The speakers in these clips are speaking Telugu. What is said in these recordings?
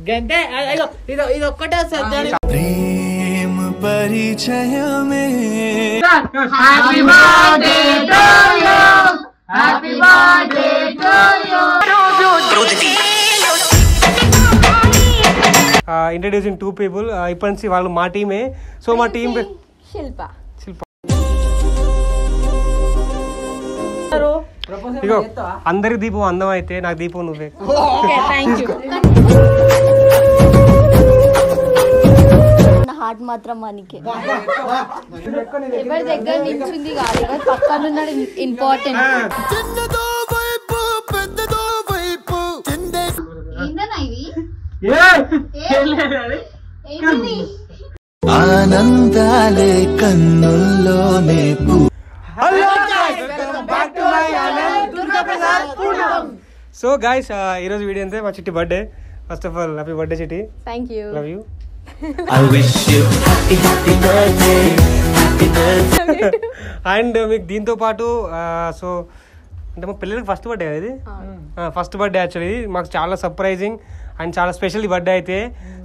గంటే ఇది ఒక్కటే వస్తుంది. ప్రేమ పరిచయమే happy birthday to you happy birthday to you. Introducing 2 people. ఇప్పటి నుంచి వాళ్ళు మా టీమే. సో మా టీం శిల్ప. ఇగో అందరికి దీపం అందం అయితే నాకు దీపం నువ్వే. హార్ట్ మాత్రం మనకి ఎవరి దగ్గర నిల్చుంది కాదు, ఎవరు పక్కన ఉన్నాడు ఇంపార్టెంట్. ఆనందాలే కన్నుల్లోనే సో గైస్ ఈరోజు వీడియో అంతే. మా Chitti birthday. First of all happy birthday Chitti. Thank you. Love you. And మీకు దీంతో పాటు సో అంటే మా పిల్లలకి ఫస్ట్ బర్త్డే కదా ఇది. ఫస్ట్ బర్త్డే యాక్చువల్లీ మాకు చాలా సర్ప్రైజింగ్ అండ్ చాలా స్పెషల్ ఈ బర్త్డే అయితే.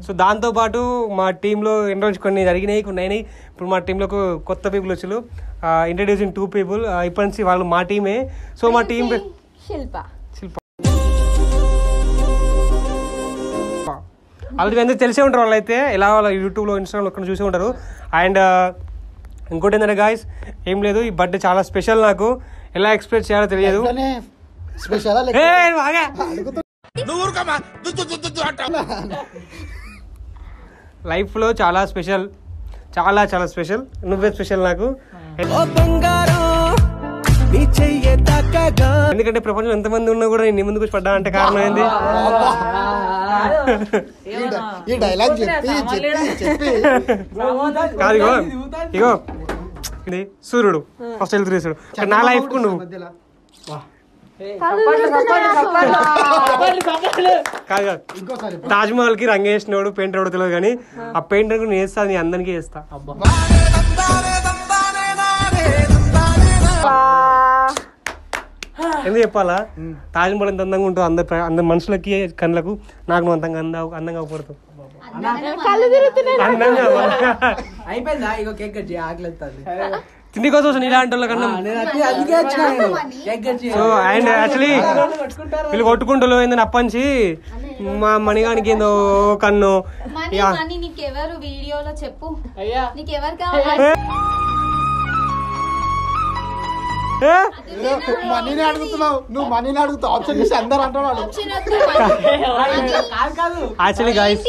సో దాంతోపాటు మా టీంలో ఎన్ని రోజు కొన్ని జరిగినాయి కొన్ని అయినాయి. ఇప్పుడు మా టీంలో కొత్త పీపుల్ వచ్చారు. Introducing 2 people. ఇప్పటి నుంచి వాళ్ళు మా టీమే. సో మా టీం శిల్ప. ఆల్రెడీ అందరూ తెలిసే ఉంటారు వాళ్ళు అయితే. ఎలా వాళ్ళ యూట్యూబ్లో ఇన్స్టాగ్రామ్లో ఒక్కడ చూసే ఉంటారు. అండ్ ఇంకోటి ఏంటంటే గాయస్ ఏం లేదు, ఈ బర్త్డే చాలా స్పెషల్. నాకు ఎలా ఎక్స్ప్రెస్ చేయాలో తెలియదు. లైఫ్ లో చాలా స్పెషల్, చాలా చాలా స్పెషల్. నువ్వే స్పెషల్ నాకు. ఎందుకంటే ప్రపంచం ఎంతమంది ఉన్నా కూడా నేను ముందుకు పడ్డా అంటే కారణం ఏంది? కాదు ఇగో ఇది సూర్యుడు ఫస్ట్ వెళ్తుడు. నా లైఫ్ కు నువ్వు కాదు తాజ్ మహల్ కి రంగు వేసినోడు పెయింటర్ ఎవడో తెలియదు కానీ ఆ పెయింటర్ నేను వేస్తా, నీ అందరికీ వేస్తా. ఎందుకు చెప్పాలా? తాజ్ మహల్ ఎంత అందంగా ఉంటుందో అందరి మనుషులకి కళ్ళకు నాకు నువ్వు అంతంగా అందంగా పడుతుంది. తిండి కోసం ఇలాంటి వాళ్ళకన్నా. సో అండ్ యాక్చువల్లీ వీళ్ళు కొట్టుకుంటూ ఏందని అప్పంచి మా మణిగానికి ఏందో కన్ను. నీకెవరు వీడియోలో చెప్పు, నీకెవరు మనీని అడుగుతున్నావు, నువ్వు మనీని అడుగుతావు. ఆప్షన్ ఇస్తే అందరు అంటున్నాడు. యాక్చువల్లీ గాయస్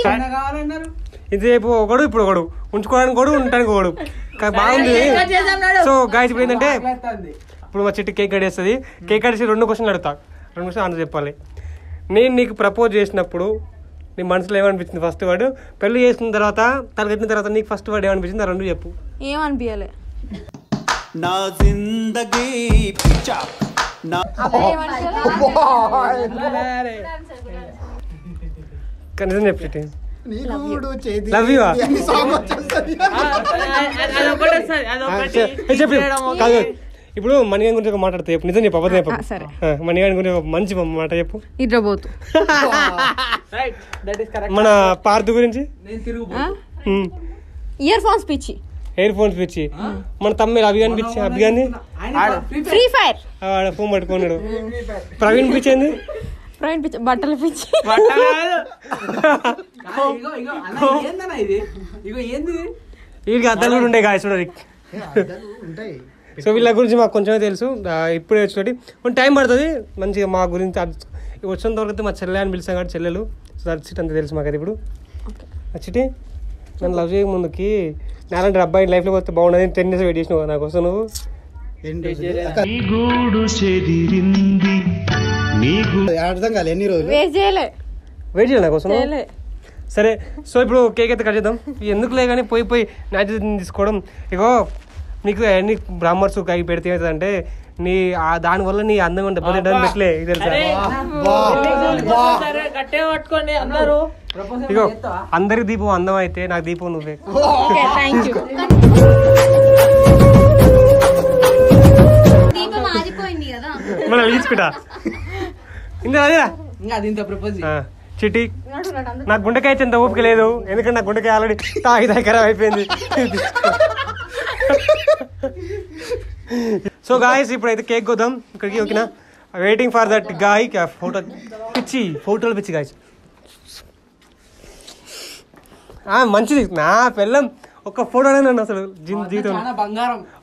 ఇదేపు ఒకడు ఇప్పుడు ఒకడు ఉంచుకోవడానికి కూడా ఉండటానికి ఒకడు బాగుంది. సో గాయస్ ఇప్పుడు ఏంటంటే ఇప్పుడు మా చిట్టి కేక్ కట్ చేస్తుంది. కేక్ కట్ చేసి 2 questions అడుగుతా. 2 questions ఆన్సర్ చెప్పాలి. నేను నీకు ప్రపోజ్ చేసినప్పుడు నీ మనసులో ఏమనిపించింది? First word. పెళ్లి చేసిన తర్వాత తలకెట్టిన తర్వాత నీకు ఫస్ట్ వర్డ్ ఏమనిపించింది? 2 చెప్పు. ఏమనిపించలే. నా జిందగీ పిచ్చా కనీసం చెప్పు చిట్టి. Love you. చెప్పు. కాదు ఇప్పుడు మణిగాని గురించి ఒక మాట్లాడితే చెప్పు. నిజం చెప్పు, అబద్ధం చెప్పు. మణిగాని గురించి ఒక మంచి మాట చెప్పు. మన పార్థు గురించి ఇయర్ ఫోన్స్ పిచ్చి, హెయిర్ ఫోన్స్ పిచ్చి. మన తమ్మి అభిగాని పిచ్చి. అభిగాని ఫ్రీ ఫైర్ ఫోన్ పట్టుకున్నాడు. ప్రవీణ్ పిచ్చి ఏంది? ప్రవీణ్ పిచ్చి బట్టల పిచ్చి. వీళ్ళకి అద్దాలు కూడా ఉండే కాయ చూడండి. సో వీళ్ళ గురించి మాకు కొంచెమే తెలుసు. ఇప్పుడే వచ్చి కొంచెం టైం పడుతుంది. మంచిగా మా గురించి వచ్చినంత వరకు మా చెల్లె అని పిలిచాం కాబట్టి చెల్లెలు. సో చిట్టి అంత తెలుసు మాకు. అది ఇప్పుడు చిట్టి నన్ను లవ్ చేయక ముందుకి నాలంటే అబ్బాయి లైఫ్లోకి వస్తే బాగుండదు. 10 years వెయిట్ చేసినావు నాకు కోసం. నువ్వు అర్థం కాలే ఎన్ని రోజులు వెయిట్ చేయలే నా కోసం. సరే సో ఇప్పుడు కేక్ అయితే కట్ చేద్దాం. ఎందుకులే కానీ పోయి మ్యాచ్ తీసుకోవడం. ఇగో నీకు అన్ని బ్రాహ్మర్స్ కై పెడితే ఏమవుతుందంటే నీ దానివల్ల నీ అందం ఉంటుంది. పెట్టలే తెలుసా? ఇగో అందరికి దీపం అందం అయితే నాకు దీపం నువ్వే. మన తీసుకుంటా ఇంకా అదేరా. చిట్టి నాకు గుండెకాయ చెంత ఓపిక లేదు, ఎందుకంటే నాకు గుండెకాయ ఆల్రెడీ తాగి ఖరాబ్ అయిపోయింది. సో గాయస్ ఇప్పుడైతే కేక్ కొద్దాం ఇక్కడికి. ఓకేనా, waiting for that guy. Photo ఫోటోలు పిచ్చి గాయస్. మంచిది నా పిల్లం. ఒక ఫోటోనే నన్ను అసలు జీవితం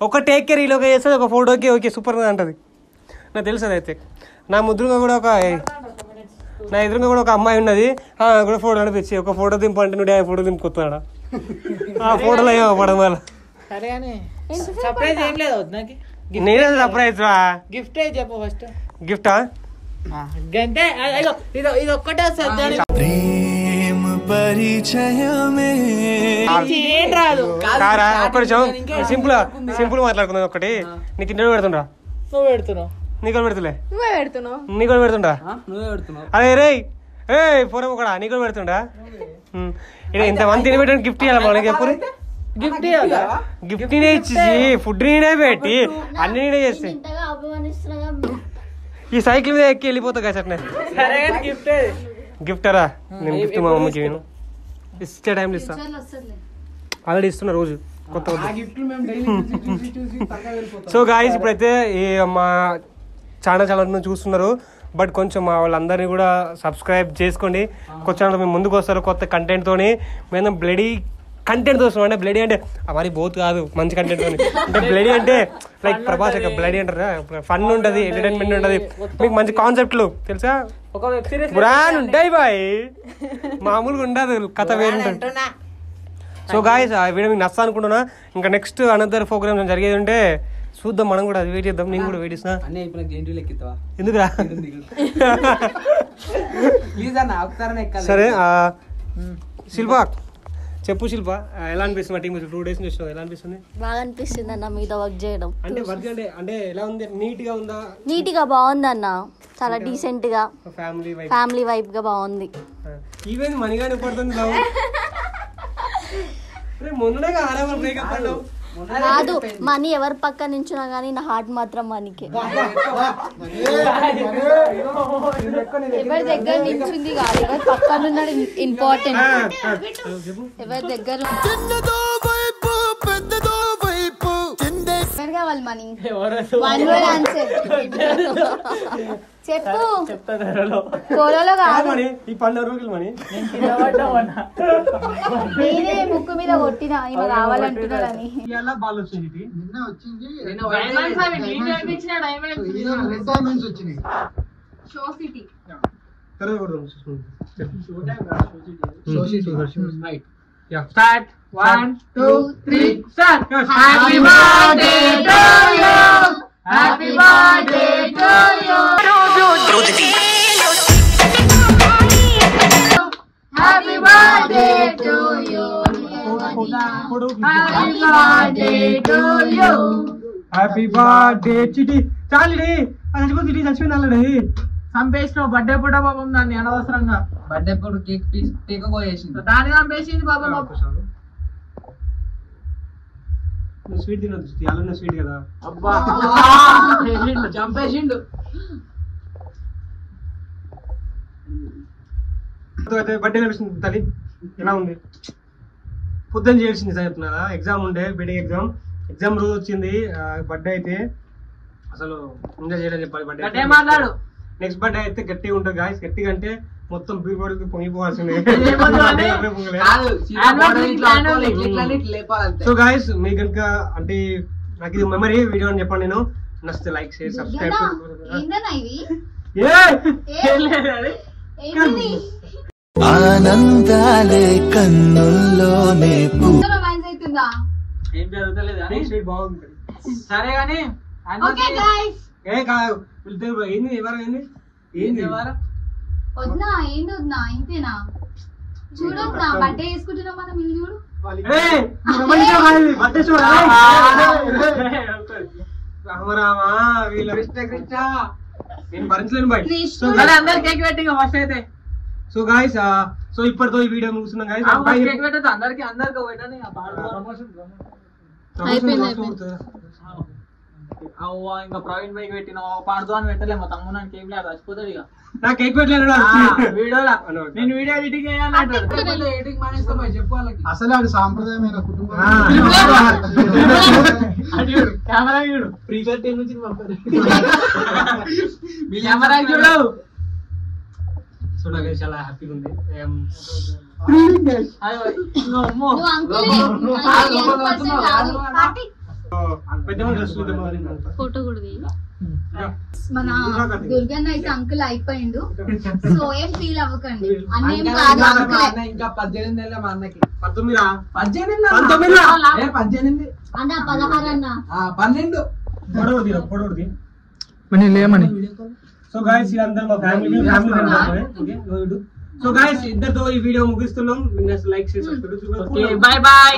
ఒక టేక్ కేర్ ఈలోగా చేస్తుంది, ఒక ఫోటోకి ఓకే సూపర్ అంటది. నాకు తెలుసు అదైతే. నా ఎదురుగా కూడా ఒక అమ్మాయి ఉన్నది, కూడా ఫోటో అనిపించి ఒక ఫోటో దింపు అంటే నువ్వు ఫోటో దింపుకొస్తున్నాడా ఆ ఫోటోలో ఏమో పడడం వల్ల. సర్ప్రైజ్ ఏం లేదు నేనే సర్ప్రైజ్ రా. గిఫ్ట్ చెప్పు ఫస్ట్. గిఫ్టా గంటే ఇది ఒక్కటే వస్తుంది. प्रेम परिचयमे ఏం రాదు. కారా ఒక్క నిమిషం సింపుల్ మాట్లాడుకుందాం. ఒకటి నీకు ఇంటర్వ్యూ పెడుతుండ్రా. నువ్వు పెడుతున్నావు. నీకు పెడుతులే. నీకు పెడుతుండ్రా. అదే రే ఏ ఫోరం ఒకడా నీకు పెడుతుండ్రా. ఇంతమంది తిని పెట్టండి గిఫ్ట్ ఇవ్వాలి మనకి. ఎప్పుడు గిఫ్ట్ నేనే ఇచ్చేసి ఫుడ్ నేనే పెట్టి అన్ని నేనే చేస్తే ఈ సైకిల్ మీద ఎక్కి వెళ్ళిపోతా కదా అట్నే. గిఫ్టరా నేను గిఫ్ట్ మా మమ్మీకి నేను ఇచ్చే టైంలో ఇస్తా. ఆల్రెడీ ఇస్తున్నా రోజు కొత్త. సో గాయస్ ఇప్పుడైతే మా ఛానల్ చూస్తున్నారు, బట్ కొంచెం మా వాళ్ళందరినీ కూడా సబ్స్క్రైబ్ చేసుకోండి. కొత్త ఛానల్ మేము ముందుకు వస్తారు కొత్త కంటెంట్ తోని. మేము బ్లడీ కంటెంట్ చూస్తున్నాం. అంటే బ్లడీ అంటే మరి బోత్ కాదు, మంచి కంటెంట్ తోని. అంటే బ్లడీ అంటే లైక్ ప్రభాస్ యొక్క బ్లడీ అంటారా, ఫన్ ఉంటుంది, ఎంటర్టైన్మెంట్ ఉంటుంది, మీకు మంచి కాన్సెప్ట్లు తెలుసా, బ్రాండ్ ఉంటాయి బాయ్, మామూలుగా ఉండదు, కథ వేరుంటుంది. సో గాయస్ ఆ వీడియో మీకు నచ్చా అనుకుంటున్నా. ఇంకా నెక్స్ట్ అనదర్ ప్రోగ్రామ్ జరిగేది ఉంటే చూద్దాం, మనం కూడా అది వెయిట్ చేద్దాం. నేను కూడా వెయిట్ చేస్తున్నా. ఎందుకురా సరే. శిల్ప చెప్పు, శిల్ప ఎలా అనిపిస్తుంది టీమ్ 2 days నుంచి ఎలా అనిపిస్తుంది? బాగా అనిపిస్తుంది అన్న మీతో వర్క్ చేయడం. అంటే వర్క్ అంటే ఎలా ఉంది? నీట్ గా ఉందా? నీట్ గా బాగుంది అన్న, చాలా డీసెంట్ గా ఫ్యామిలీ వైబ్ గా బాగుంది. ఈవెన్ మనీగానే పడుతుంది మొన్ననే బ్రేకప్ అన్నావు కాదు, మనీ ఎవరి పక్క నుంచున్నా గానీ నా హార్ట్ మాత్రం మనీకే. ఎవరి దగ్గర నించుంది కాదు, ఎవరి పక్కన ఉన్నాడు ఇంపార్టెంట్. ఎవరి దగ్గర కావాలి మనీ. 1 word ఆన్సర్ చెప్పు. కోలలో కాదు, నేనే ముక్కు మీద కొట్టినా ఈమె కావాలంటున్నాడని. Start 1 2 3 start. Happy birthday to you, happy birthday to you, happy birthday to you, happy birthday to you, happy birthday Chitti. చాలి అది చచ్చిపోయింది ఆల్రెడీ. చంపేసినావు బర్త్డే పూట పాపం దాన్ని అనవసరంగా. బర్త్డే పూట కేక్ కోయేసింది, దాన్ని చంపేసింది పాపం. స్వీట్ తినొద్దు, అలానే స్వీట్ కదా. అబ్బా చంపేసిండు. బర్త్డే అనిపిస్తుంది తల్లి, ఎలా ఉంది? పొద్దున్న చేసింది చెప్తున్నారా, ఎగ్జామ్ ఉండే, బీటెక్ ఎగ్జామ్ రోజు వచ్చింది. బర్త్డే అయితే అసలు ఎంజాయ్ చేయడం చెప్పాలి. బర్త్డే మాట్లాడు. నెక్స్ట్ బర్త్డే అయితే గట్టిగా ఉంటుంది గాయస్. గట్టిగా అంటే మొత్తం బీపడికి పొంగిపోవాల్సిందే. సో గాయస్ మీకు కనుక అంటే నాకు ఇది మెమరీ వీడియో అని చెప్పండి. నేను నచ్చితే లైక్ షేర్ సబ్స్క్రైబ్. ఆనందాలే కన్నుల్లోనే ఏం జరుగుతలేదు బాగుంటుంది. సరే గానీ ఏంది ఎవరు ఏంది వద్దా ఏంటి వద్దా ఇంతేనా? చూడొద్దా బర్త్డే చేసుకుంటున్నాం మనం, ఇల్లు చూడు. నేను భరించలేను బాయ్. అందరు కేక్ పెట్టి ఫస్ట్ అయితే. సో గాయస్ సో ఇప్పటితో ఈ వీడియో ముగిస్తున్నాం గాయస్. కేక్ పెట్టదు అందరికి పెట్టని. అవ్వ ఇంకా ప్రవీణ్ బైక్ పెట్టిన పాడుతూ అని పెట్టలే మా తమ్ముడు నాకు ఏం లేదు చచ్చిపోతాడు ఇక నా కేక్ పెట్టలేదు వీడియోలా నేను వీడియో ఎడిటింగ్ చేయాలంటాడు అసలు అది సాంప్రదాయమైన కుటుంబం కెమెరా చూడు ప్రీపేర్ టైం నుంచి కెమెరా చూడు సో నాకు చాలా హ్యాపీగా ఉంది అమ్మో నువ్వు అంకుల్ ఫోటో కూడా మన దుర్గన్న అయితే అంకుల్ అయిపోయిండు సో ఏం ఫీల్ అవ్వకండి అన్న ఏం కాదు అంకుల్ ఇంకా 18 ఏళ్ళ మా అన్నకి 18 అన్న 16 అన్న 12 లేమని సో గాయస్ ఇదందరూ మా ఫ్యామిలీ సో గాయస్ ఇద్దరితో ఈ వీడియో ముగిస్తున్నాం. లైక్ చేసి బై బై.